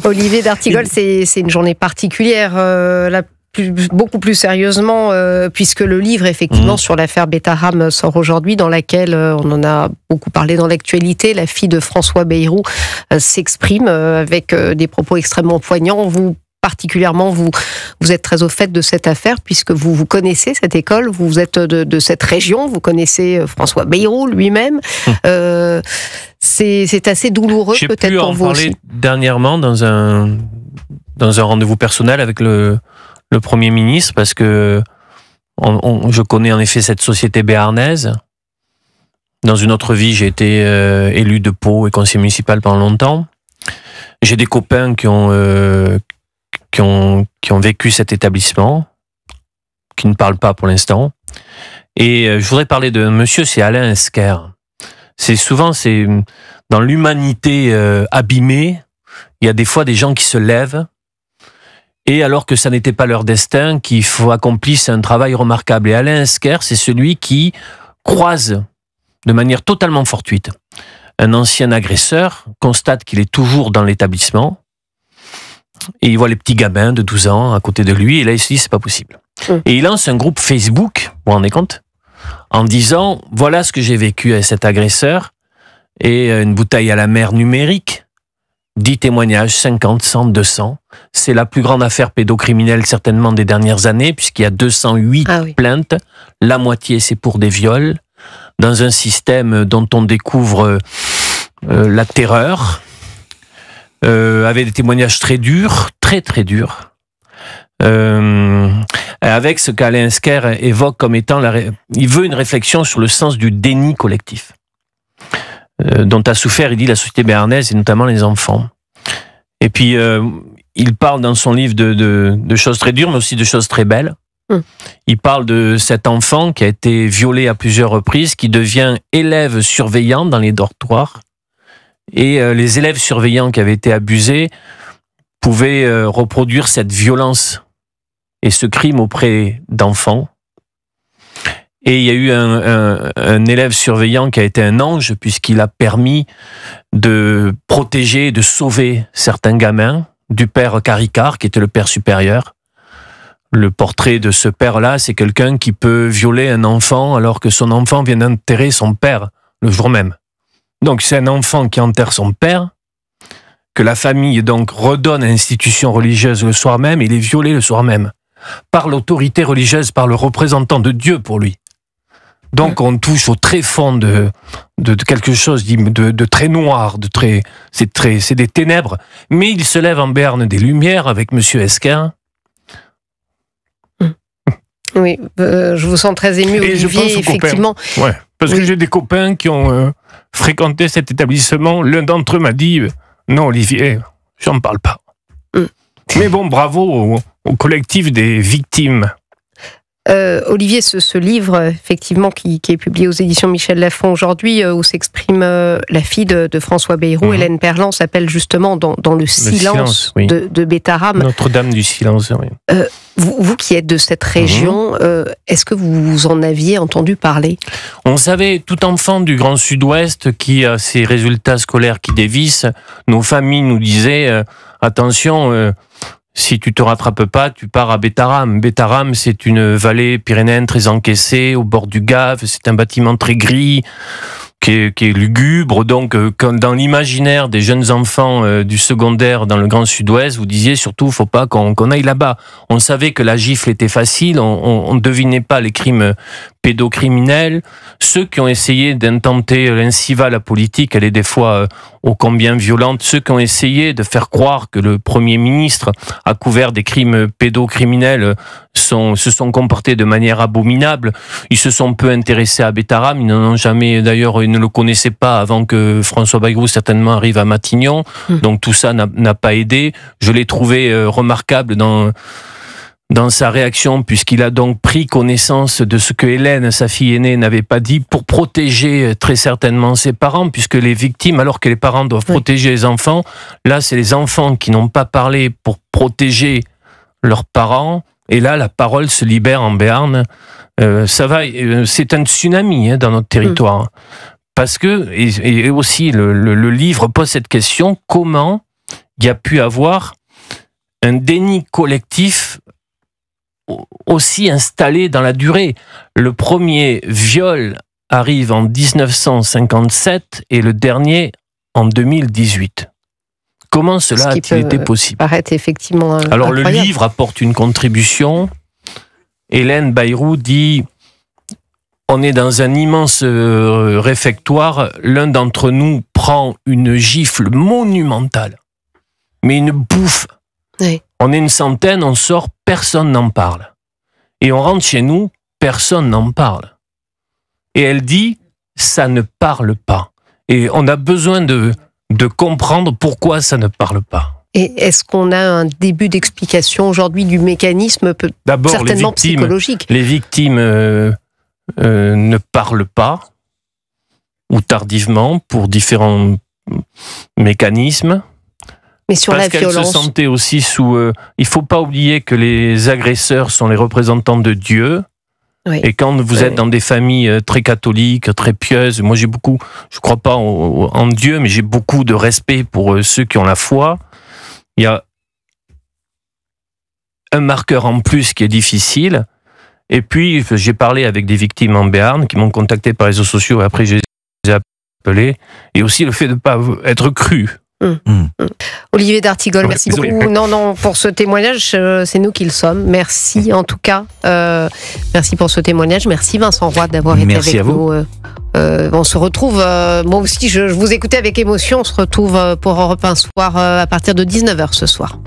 Olivier d'Artigol, c'est une journée particulière, beaucoup plus sérieusement, puisque le livre, effectivement, sur l'affaire Betaram sort aujourd'hui, dans laquelle, on en a beaucoup parlé dans l'actualité, la fille de François Bayrou s'exprime avec des propos extrêmement poignants. Vous, particulièrement, vous êtes très au fait de cette affaire, puisque vous connaissez cette école, vous êtes de cette région, vous connaissez François Bayrou lui-même. C'est assez douloureux, peut-être pour vous aussi. J'ai pu en parler dernièrement dans un rendez-vous personnel avec le Premier ministre, parce que je connais en effet cette société béarnaise. Dans une autre vie, j'ai été élu de Pau et conseiller municipal pendant longtemps. J'ai des copains qui ont vécu cet établissement, qui ne parlent pas pour l'instant. Et je voudrais parler de monsieur, c'est Alain Esquer. C'est dans l'humanité abîmée, il y a des fois des gens qui se lèvent, et alors que ça n'était pas leur destin, qu'il faut accomplir un travail remarquable. Et Alain Esquer, c'est celui qui croise de manière totalement fortuite un ancien agresseur, constate qu'il est toujours dans l'établissement, et il voit les petits gamins de 12 ans à côté de lui, et là il se dit c'est pas possible. Et il lance un groupe Facebook, vous vous rendez compte, en disant voilà ce que j'ai vécu avec cet agresseur, et une bouteille à la mer numérique, 10 témoignages, 50, 100, 200. C'est la plus grande affaire pédocriminelle certainement des dernières années, puisqu'il y a 208 plaintes, la moitié c'est pour des viols, dans un système dont on découvre la terreur, avec des témoignages très durs, très très durs, avec ce qu'Alain Esquer évoque comme étant il veut une réflexion sur le sens du déni collectif, dont a souffert, il dit, la société béarnaise et notamment les enfants. Et puis il parle dans son livre de choses très dures, mais aussi de choses très belles. Il parle de cet enfant qui a été violé à plusieurs reprises, qui devient élève surveillant dans les dortoirs. Et les élèves surveillants qui avaient été abusés pouvaient reproduire cette violence et ce crime auprès d'enfants. Et il y a eu un élève surveillant qui a été un ange, puisqu'il a permis de protéger, de sauver certains gamins du père Caricart, qui était le père supérieur. Le portrait de ce père-là, c'est quelqu'un qui peut violer un enfant alors que son enfant vient d'enterrer son père le jour même. Donc c'est un enfant qui enterre son père, que la famille donc redonne à l'institution religieuse le soir même, et il est violé le soir même, par l'autorité religieuse, par le représentant de Dieu pour lui. Donc on touche au très fond de quelque chose de très noir, c'est des ténèbres, mais il se lève en Béarn des Lumières avec monsieur Esquer. Oui, je vous sens très ému, Olivier, je pense aux effectivement. Ouais, parce que j'ai des copains qui ont fréquenté cet établissement. L'un d'entre eux m'a dit non, Olivier, j'en parle pas. Mais bon, bravo au collectif des victimes. Olivier, ce livre, effectivement, qui est publié aux éditions Michel Lafon aujourd'hui, où s'exprime la fille de François Bayrou, Hélène Perlan, s'appelle justement dans le silence de Betaram. Notre-Dame du silence, oui. Vous qui êtes de cette région, est-ce que vous en aviez entendu parler? On savait, tout enfant du Grand Sud-Ouest qui a ses résultats scolaires qui dévissent, nos familles nous disaient attention, si tu te rattrapes pas, tu pars à Betaram. Betaram, c'est une vallée pyrénéenne très encaissée, au bord du Gave. C'est un bâtiment très gris, qui est lugubre. Donc, dans l'imaginaire des jeunes enfants du secondaire dans le Grand Sud-Ouest, vous disiez surtout, faut pas qu'on aille là-bas. On savait que la gifle était facile. On devinait pas les crimes pédocriminels. Ceux qui ont essayé d'intenter l'inciva à la politique, elle est des fois ô combien violente. Ceux qui ont essayé de faire croire que le Premier ministre a couvert des crimes pédocriminels se sont comportés de manière abominable. Ils se sont peu intéressés à Betaram. Ils n'en ont jamais, d'ailleurs, ils ne le connaissaient pas avant que François Bayrou certainement arrive à Matignon. Donc tout ça n'a pas aidé. Je l'ai trouvé remarquable dans sa réaction, puisqu'il a donc pris connaissance de ce que Hélène, sa fille aînée, n'avait pas dit, pour protéger très certainement ses parents, puisque les victimes, alors que les parents doivent protéger les enfants, là c'est les enfants qui n'ont pas parlé pour protéger leurs parents, et là la parole se libère en Béarn. Ça va, c'est un tsunami dans notre territoire, parce que, et aussi le livre pose cette question, comment il y a pu avoir un déni collectif aussi installé dans la durée. Le premier viol arrive en 1957 et le dernier en 2018. Comment cela a-t-il été possible ? Paraît effectivement Alors incroyable. le livre apporte une contribution. Hélène Bayrou dit « On est dans un immense réfectoire. L'un d'entre nous prend une gifle monumentale, mais une bouffe. Oui. On est une centaine, on sort, personne n'en parle. Et on rentre chez nous, personne n'en parle. » Et elle dit « Ça ne parle pas. » Et on a besoin de comprendre pourquoi ça ne parle pas. Et est-ce qu'on a un début d'explication aujourd'hui du mécanisme, D'abord, certainement psychologique ? Les victimes ne parlent pas, ou tardivement, pour différents mécanismes. Mais sur Parce la qu'elles violence, se sentaient aussi sous... il ne faut pas oublier que les agresseurs sont les représentants de Dieu. oui. Et quand vous êtes dans des familles très catholiques, très pieuses, moi j'ai beaucoup, je crois pas en Dieu, mais j'ai beaucoup de respect pour ceux qui ont la foi. Il y a un marqueur en plus qui est difficile. Et puis j'ai parlé avec des victimes en Béarn qui m'ont contacté par les réseaux sociaux et après je les ai appelés. Et aussi le fait de ne pas être cru. Olivier d'Artigol, Ouais, merci désolé. beaucoup. Non, pour ce témoignage, c'est nous qui le sommes. Merci en tout cas. Merci pour ce témoignage. Merci Vincent Roy d'avoir été Merci avec à vous. nous. On se retrouve, moi aussi je vous écoutais avec émotion, on se retrouve pour Europe 1 Soir à partir de 19h ce soir.